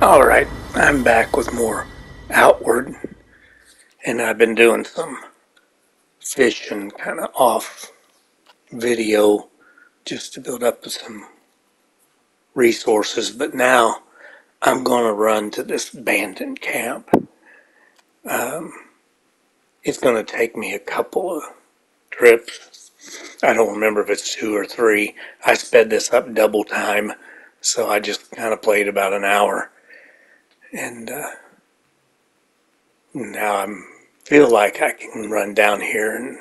Alright, I'm back with more outward, and I've been doing some fishing kind of off video just to build up some resources, but now I'm going to run to this abandoned camp. Um, it's going to take me a couple of trips. I don't remember if it's 2 or 3. I sped this up double time, so I just kind of played about an hour, and now I feel like I can run down here and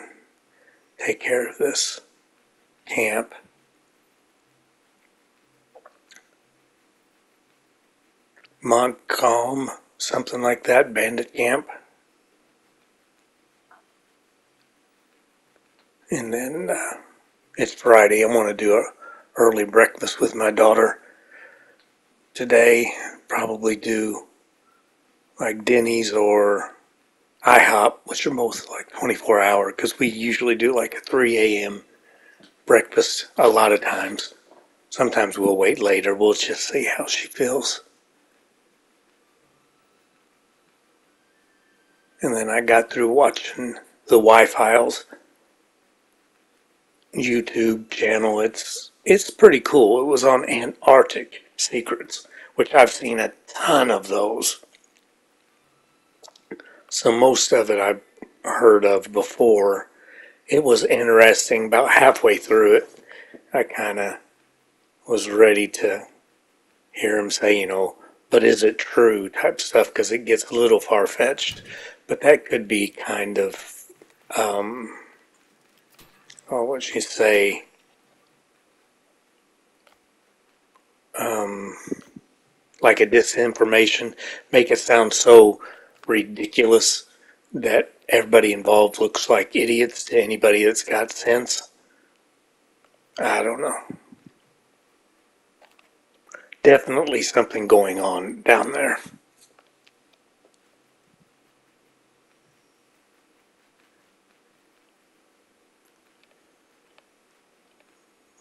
take care of this camp. Montcalm, something like that, bandit camp. And then it's Friday. I want to do a early breakfast with my daughter today. Probably do like Denny's or IHOP, which are both like 24-hour, because we usually do like a 3 a.m. breakfast a lot of times. Sometimes we'll wait later. We'll just see how she feels. And then I got through watching the Wi-Files YouTube channel. It's pretty cool. It was on Antarctic secrets, which I've seen a ton of those. So most of it I've heard of before. It was interesting. About halfway through it, I kind of was ready to hear him say, but is it true type stuff, because it gets a little far-fetched. But that could be kind of, what you say, um, like a disinformation, make it sound so ridiculous that everybody involved looks like idiots to anybody that's got sense. I don't know. Definitely something going on down there.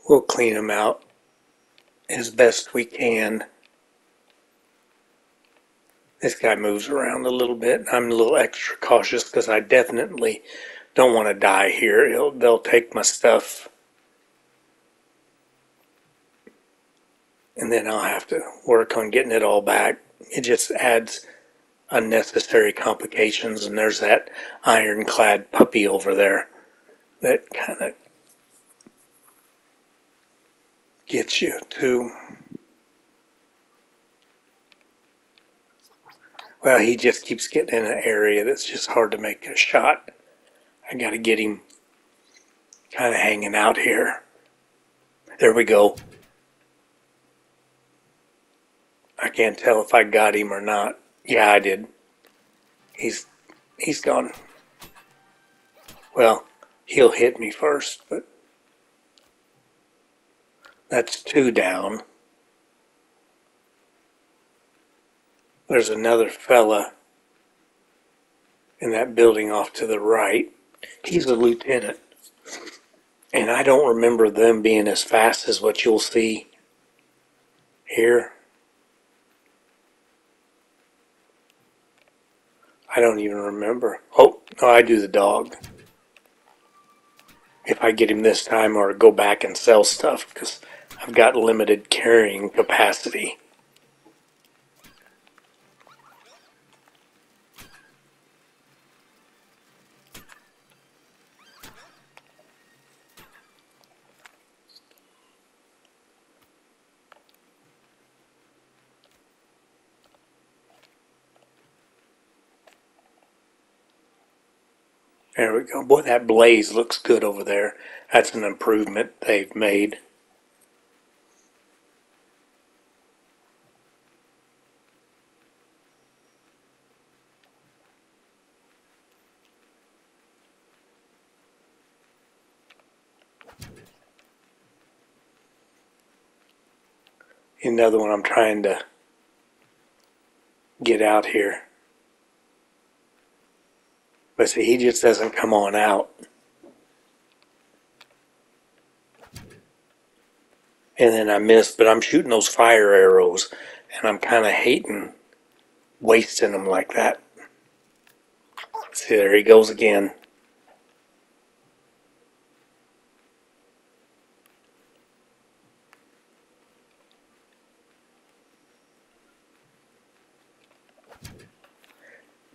We'll clean them out as best we can. This guy moves around a little bit. I'm a little extra cautious because I definitely don't want to die here. They'll take my stuff, and then I'll have to work on getting it all back. It just adds unnecessary complications, and there's that ironclad puppy over there that kind of gets you too. Well, he just keeps getting in an area that's just hard to make a shot. I got to get him kind of hanging out here. There we go. I can't tell if I got him or not. Yeah, I did. He's he's gone. Well, he'll hit me first, but that's 2 down. There's another fella in that building off to the right. He's a lieutenant. And I don't remember them being as fast as what you'll see here. I don't even remember. Oh, no, I do the dog. If I get him this time, or go back and sell stuff, because I've got limited carrying capacity. There we go. Boy, that blaze looks good over there. That's an improvement they've made. Another one I'm trying to get out here. But see, he just doesn't come on out. and then I missed, but I'm shooting those fire arrows, and I'm kind of hating wasting them like that. See, there he goes again.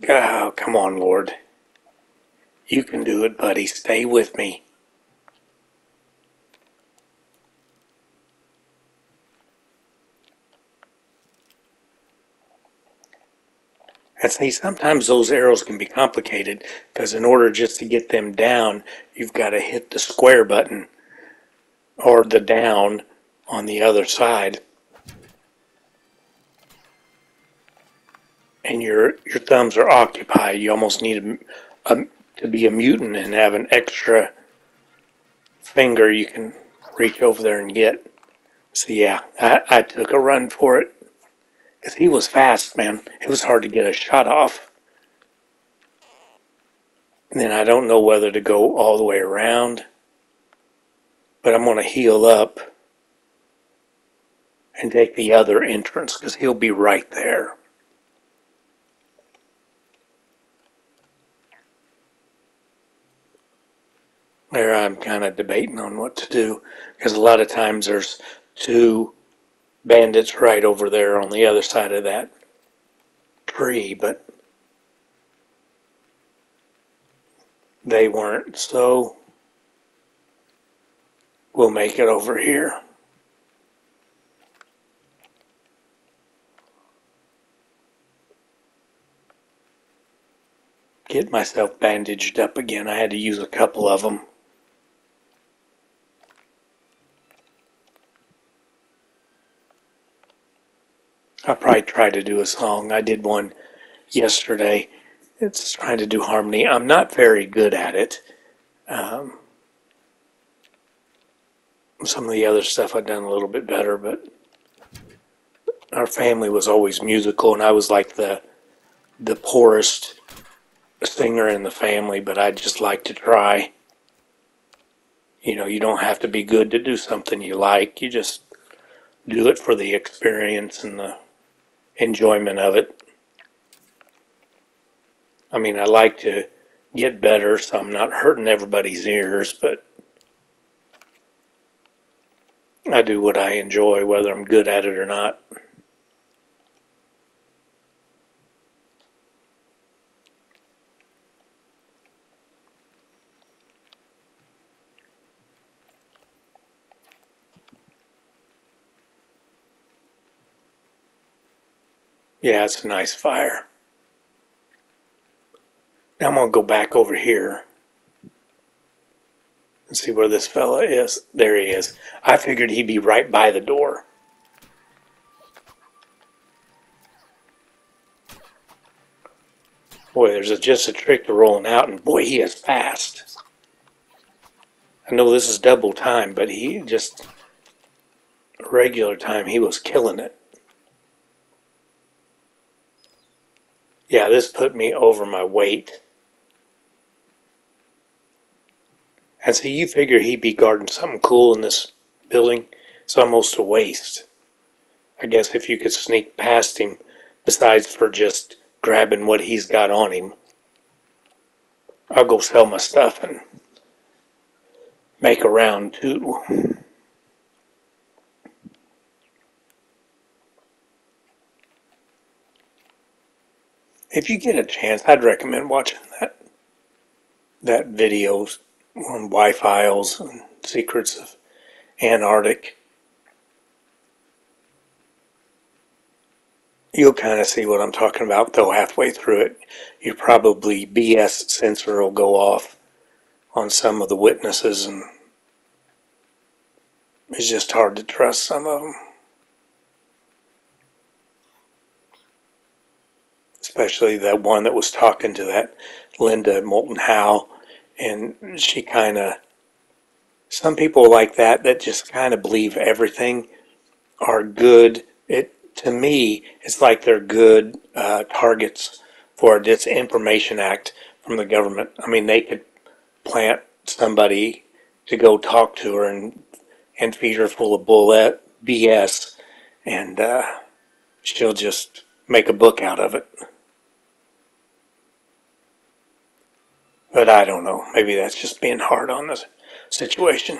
Oh, come on, Lord. You can do it, buddy. Stay with me. And see, sometimes those arrows can be complicated because in order just to get them down, you've got to hit the square button or the down on the other side. And your thumbs are occupied. You almost need to be a mutant and have an extra finger you can reach over there and get. So yeah, I took a run for it because he was fast, man. It was hard to get a shot off. And then I don't know whether to go all the way around, but I'm going to heal up and take the other entrance because he'll be right there. There I'm kind of debating on what to do because a lot of times there's two bandits right over there on the other side of that tree, but they weren't, so we'll make it over here. Get myself bandaged up again. I had to use a couple of them. I'll probably try to do a song. I did one yesterday. It's trying to do harmony. I'm not very good at it. Um, some of the other stuff I've done a little bit better, but our family was always musical, and I was like the poorest singer in the family, but I just like to try. You know, you don't have to be good to do something you like. You just do it for the experience and the enjoyment of it. I mean, I like to get better so I'm not hurting everybody's ears, but I do what I enjoy, whether I'm good at it or not. Yeah, it's a nice fire. Now I'm going to go back over here and see where this fella is. There he is. I figured he'd be right by the door. Boy, there's just a trick to rolling out, and boy, he is fast. I know this is double time, but he just, regular time, he was killing it. Yeah, this put me over my weight. And so you figure he'd be guarding something cool in this building. It's almost a waste. I guess if you could sneak past him, besides for just grabbing what he's got on him, I'll go sell my stuff and make a round too. If you get a chance, I'd recommend watching that video on Y-Files and Secrets of Antarctic. You'll kind of see what I'm talking about, though halfway through it. Your probably BS sensor will go off on some of the witnesses, and it's just hard to trust some of them. Especially that one that was talking to that Linda Moulton Howe, and she kind of, some people like that just kind of believe everything are good. To me, it's like they're good targets for a disinformation act from the government. I mean, they could plant somebody to go talk to her and and feed her full of bull BS, and she'll just make a book out of it. But I don't know. Maybe that's just being hard on the situation.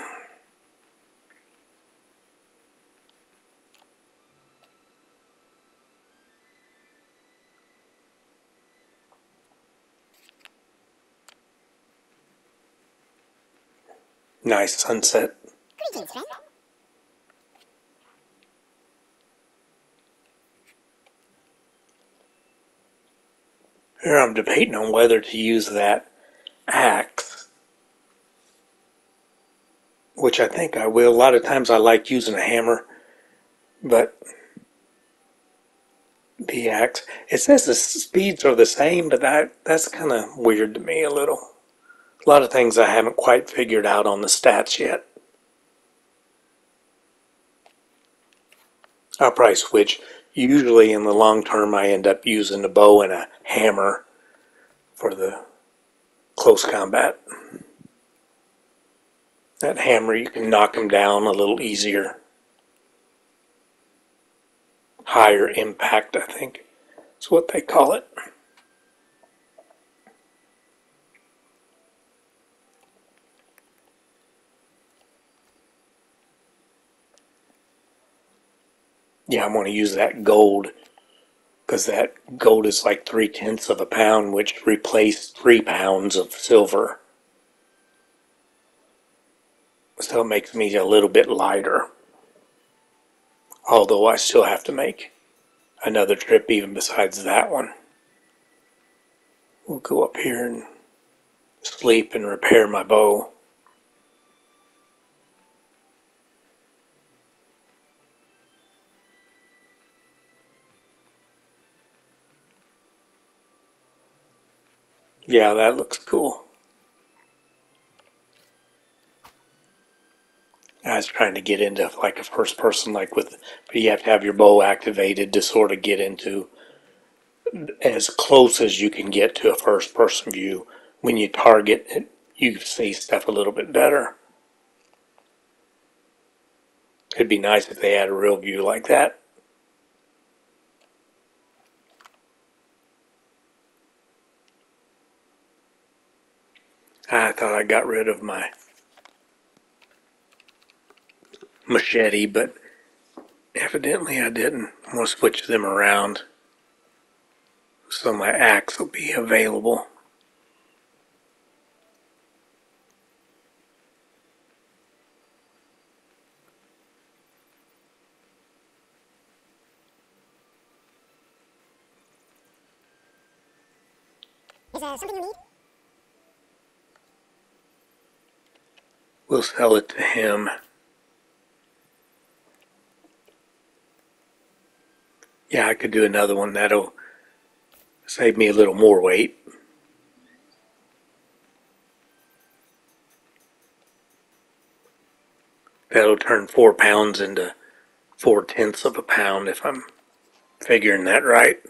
Nice sunset. Greetings, friend. Here I'm debating on whether to use that axe, which I think I will. A lot of times I like using a hammer, but the axe, it says the speeds are the same, but that's kind of weird to me a little. A lot of things I haven't quite figured out on the stats yet. I'll probably switch. Usually in the long term I end up using a bow and a hammer for the close combat. That hammer, you can knock them down a little easier. Higher impact, I think, is what they call it. Yeah, I'm going to use that gold, because that gold is like 3/10 of a pound, which replaced 3 pounds of silver. So it makes me a little bit lighter. Although I still have to make another trip even besides that one. We'll go up here and sleep and repair my bow. Yeah, that looks cool. I was trying to get into like a first person, like with, but you have to have your bow activated to sort of get into as close as you can get to a first person view. When you target it, you see stuff a little bit better. It'd be nice if they had a real view like that. I thought I got rid of my machete, but evidently I didn't. I'm going to switch them around so my axe will be available. Is there something you need? We'll sell it to him. Yeah, I could do another one. That'll save me a little more weight. That'll turn 4 pounds into 4/10 of a pound if I'm figuring that right.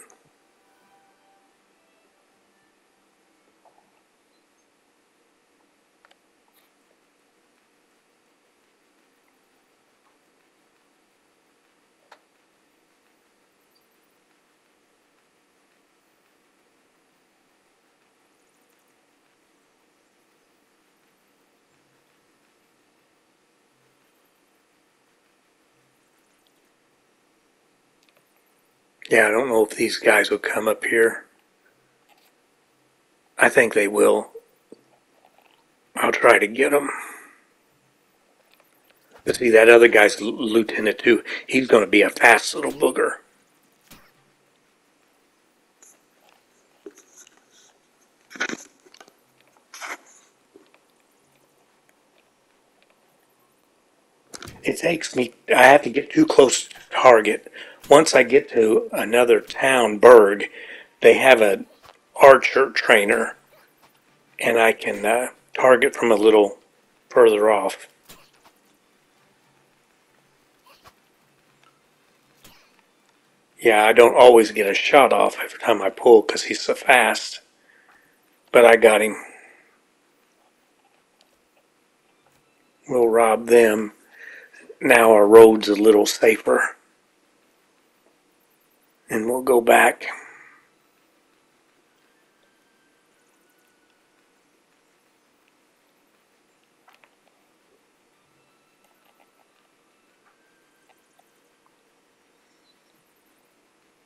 Yeah, I don't know if these guys will come up here. I think they will. I'll try to get them. But see, that other guy's lieutenant too. He's going to be a fast little booger. It takes me, I have to get too close to target. Once I get to another town, Berg, they have an archer trainer, and I can target from a little further off. Yeah, I don't always get a shot off every time I pull because he's so fast. But I got him. We'll rob them. now our road's a little safer. And we'll go back.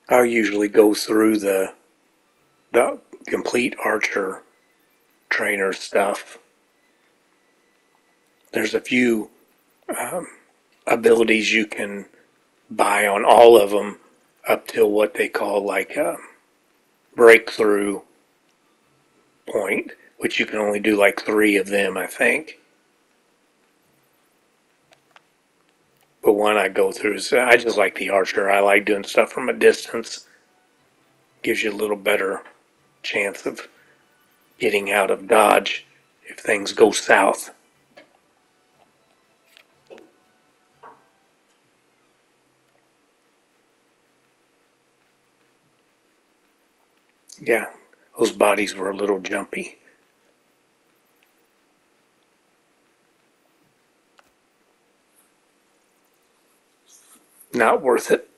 I'll usually go through the complete archer trainer stuff. There's a few abilities you can buy on all of them up till what they call like a breakthrough point, which you can only do like 3 of them, I think. But one I go through is I just like the archer. I like doing stuff from a distance. Gives you a little better chance of getting out of dodge if things go south. Yeah, those bodies were a little jumpy. Not worth it.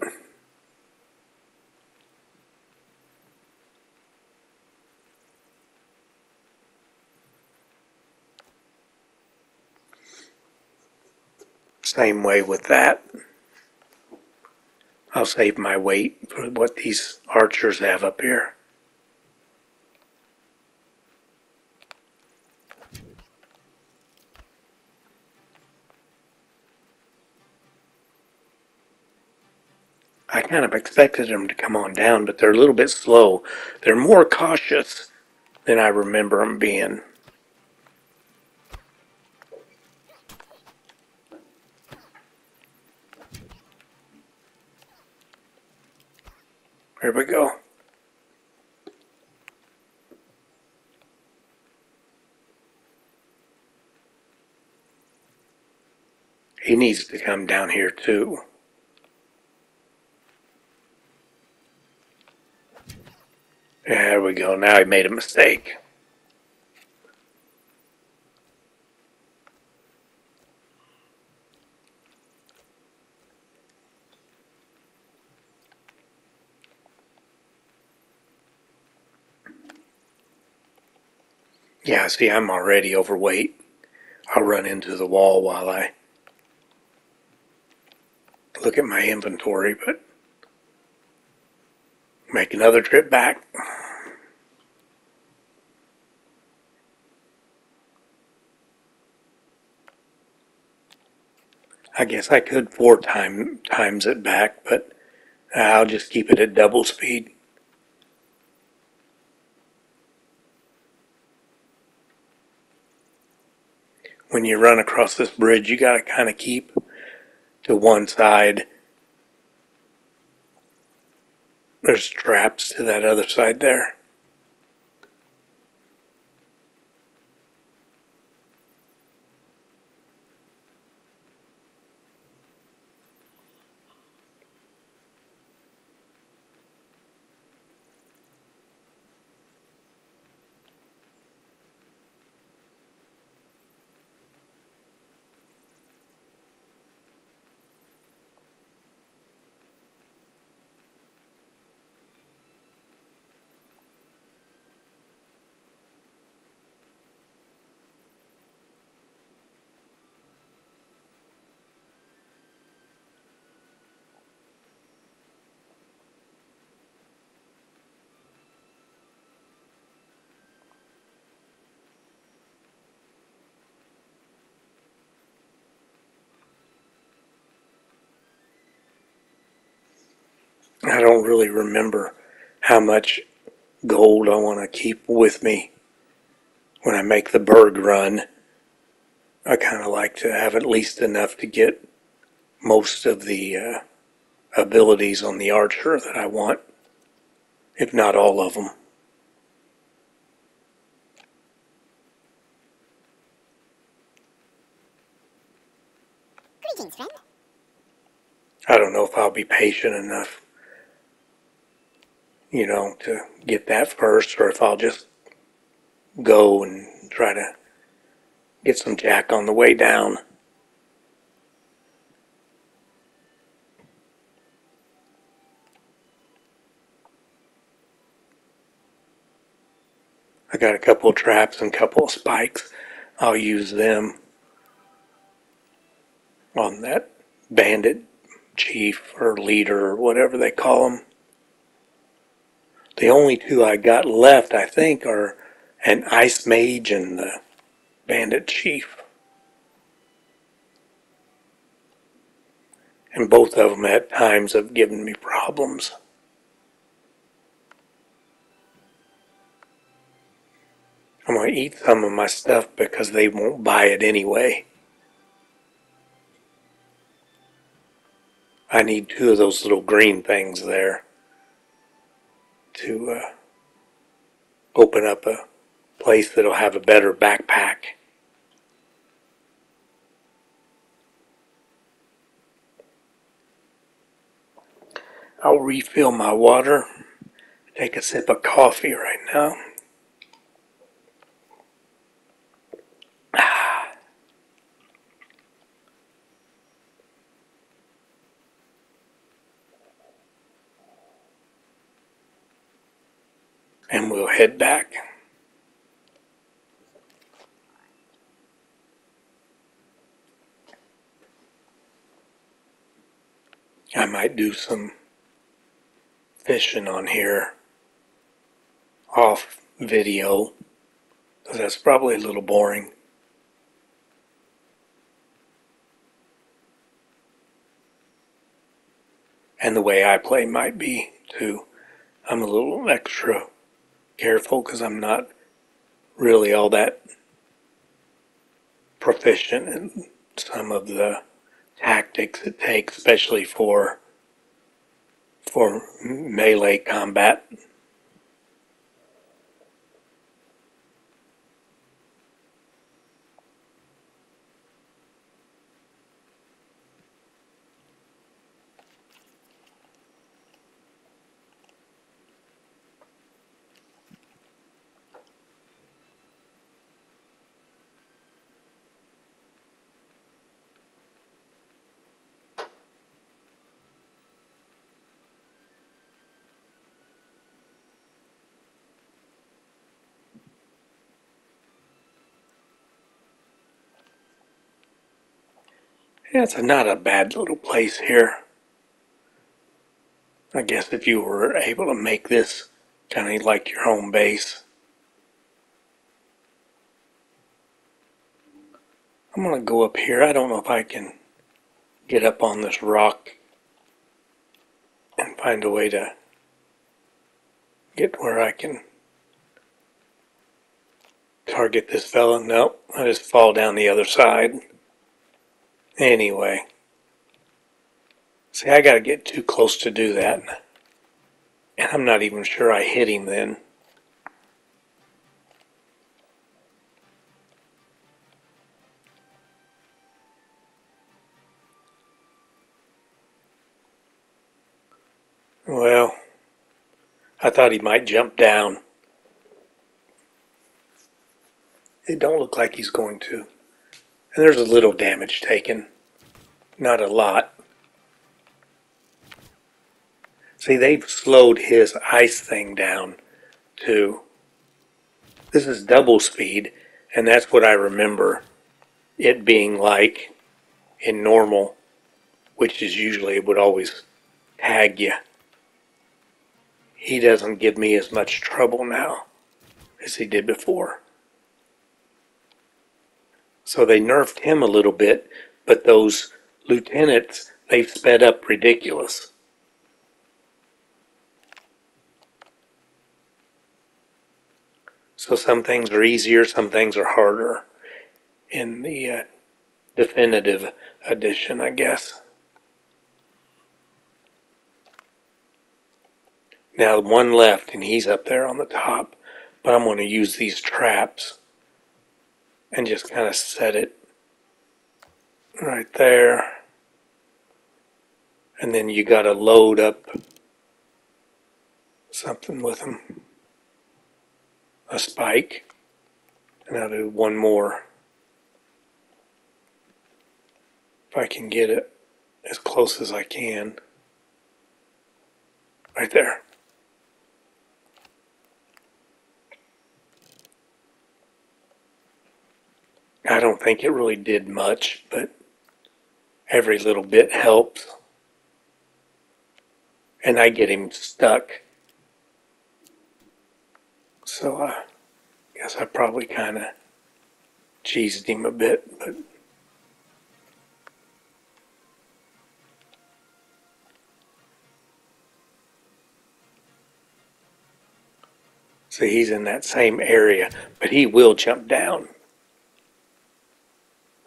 Same way with that. I'll save my weight for what these archers have up here. I kind of expected them to come on down, but they're a little bit slow. They're more cautious than I remember them being. Here we go. He needs to come down here too. There we go. Now he made a mistake. Yeah, see, I'm already overweight. I'll run into the wall while I look at my inventory, but make another trip back. I guess I could 4 times it back, but I'll just keep it at double speed. When you run across this bridge, you gotta kind of keep to one side. There's traps to that other side there. I don't really remember how much gold I want to keep with me when I make the Berg run. I kind of like to have at least enough to get most of the abilities on the archer that I want, if not all of them. Greetings, friend. I don't know if I'll be patient enough, to get that first, or if I'll just go and try to get some jack on the way down. I got a couple of traps and a couple of spikes. I'll use them on that bandit chief or leader or whatever they call them. The only two I got left, I think, are an ice mage and the bandit chief. And both of them at times have given me problems. I'm going to eat some of my stuff because they won't buy it anyway. I need two of those little green things there to open up a place that'll have a better backpack. I'll refill my water, take a sip of coffee right now. And we'll head back. I might do some fishing on here off video, because that's probably a little boring. And the way I play might be too. I'm a little extra careful because I'm not really all that proficient in some of the tactics it takes, especially for melee combat. Yeah, it's not a bad little place here. I guess if you were able to make this kind of like your home base. I'm going to go up here. I don't know if I can get up on this rock and find a way to get where I can target this fella. Nope, I just fall down the other side. Anyway. See, I gotta get too close to do that. And I'm not even sure I hit him then. Well, I thought he might jump down. It don't look like he's going to. And there's a little damage taken. Not a lot. See, they've slowed his ice thing down too. This is double speed, and that's what I remember it being like in normal, which is usually it would always tag you. He doesn't give me as much trouble now as he did before. So they nerfed him a little bit, but those lieutenants, they've sped up ridiculous. So some things are easier, some things are harder in the definitive edition, I guess. Now one left, and he's up there on the top, but I'm going to use these traps and just kind of set it right there. And then you got to load up something with them. A spike. And I'll do one more. If I can get it as close as I can. Right there. I don't think it really did much, but every little bit helps. And I get him stuck. So I guess I probably kind of cheesed him a bit, but see, he's in that same area, but he will jump down.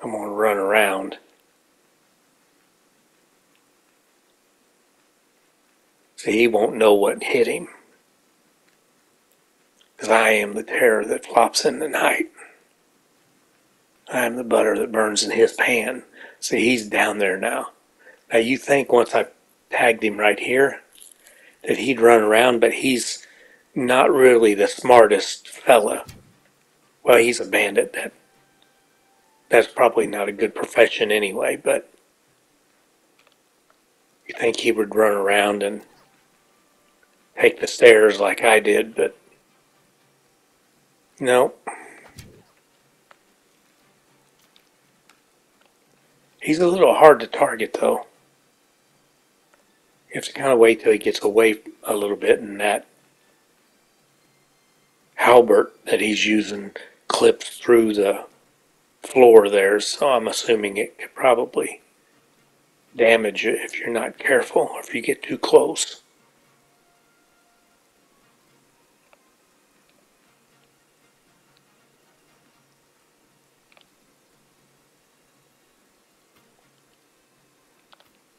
I'm going to run around. See, he won't know what hit him, because I am the terror that flops in the night. I am the butter that burns in his pan. See, he's down there now. Now you think once I tagged him right here that he'd run around, but he's not really the smartest fella. Well, he's a bandit. That's probably not a good profession anyway, but you think he would run around and take the stairs like I did, but no. He's a little hard to target though. You have to kind of wait till he gets away a little bit, and that halberd that he's using clips through the floor there, so I'm assuming it could probably damage you if you're not careful or if you get too close.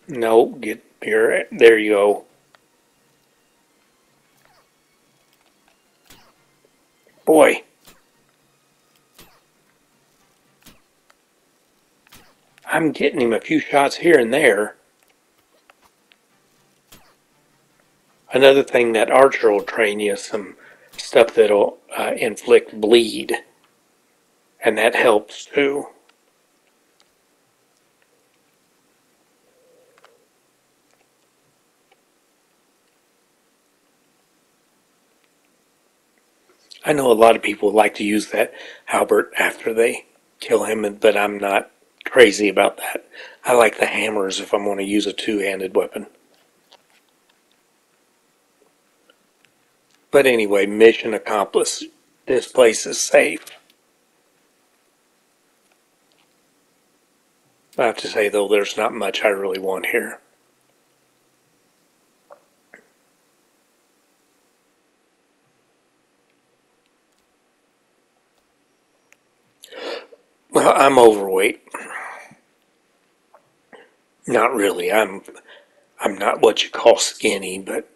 No, get here. There you go. Boy, I'm getting him a few shots here and there. Another thing that archer will train you is some stuff that'll inflict bleed, and that helps too. I know a lot of people like to use that halberd after they kill him, but I'm not crazy about that. I like the hammers if I'm going to use a two-handed weapon. But anyway, mission accomplished. This place is safe. I have to say, though, there's not much I really want here. Well, I'm overweight. Not really. I'm not what you call skinny, but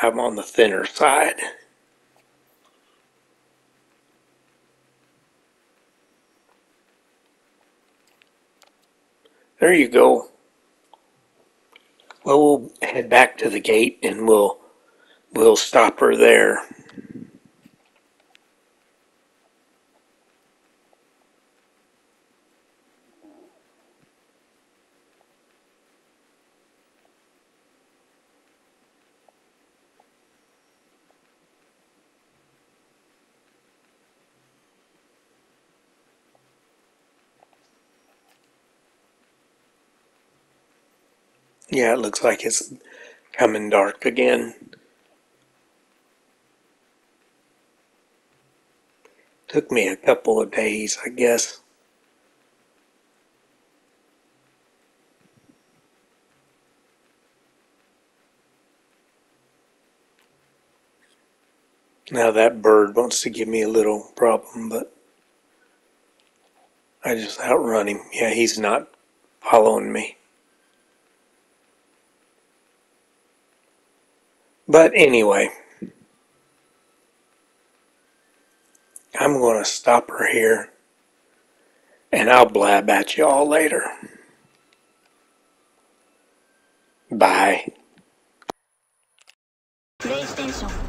I'm on the thinner side. There you go. Well, we'll head back to the gate and we'll stop her there. Yeah, it looks like it's coming dark again. Took me a couple of days, I guess. Now that bird wants to give me a little problem, but I just outrun him. Yeah, he's not following me. But anyway, I'm going to stop her here, and I'll blab at you all later. Bye. PlayStation